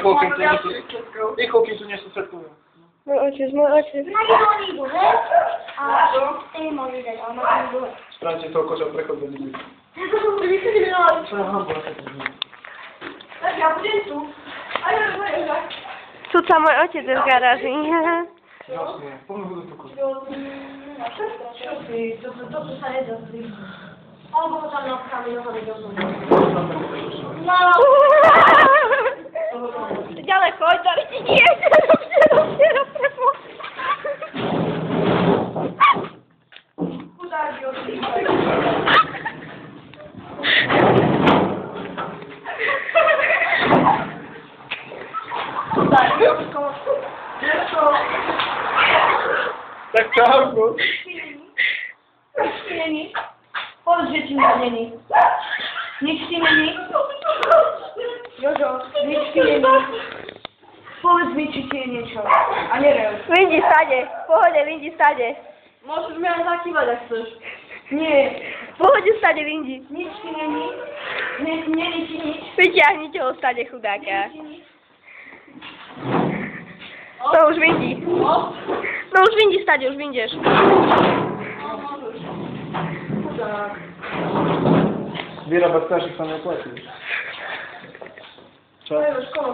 chłopiem tu nie są... I chłopie tu nie są setkowe. Mój ojciec, mój ojciec. Na nie oni duży, a ty może dać, a ona nie duży. Sprawdźcie to, kocza prekod będzie być. Co ja mam, bo Tak, ja będę tu. A ja będę tak. Tu co mój ojciec jest w garażu. Jasne, pomogę do pokoju. To zostaje do tych. O, bo tam na kamieniu sobie No. Daleko, oj, to nie jest. Dopiero prawo. Tak chciałem go. Powiedz, że ci nie mieni. Nikt ci nie mieni. Jojo, nikt ci nie mieni. Powiedz mi, czy cię nie ciął, a nie reł. Windy stadzie, pochodzie, windy stadzie. Możesz miał taki jak chcesz. Nie. Pochodzie w stadzie windy. Nic ci nie mieni. Nie ci nic. Wyciągnijcie o stadzie chudaka. To już windy. No już windy stadzie, już windziesz. Zbiera bakterii, sam nie płaci. To już koło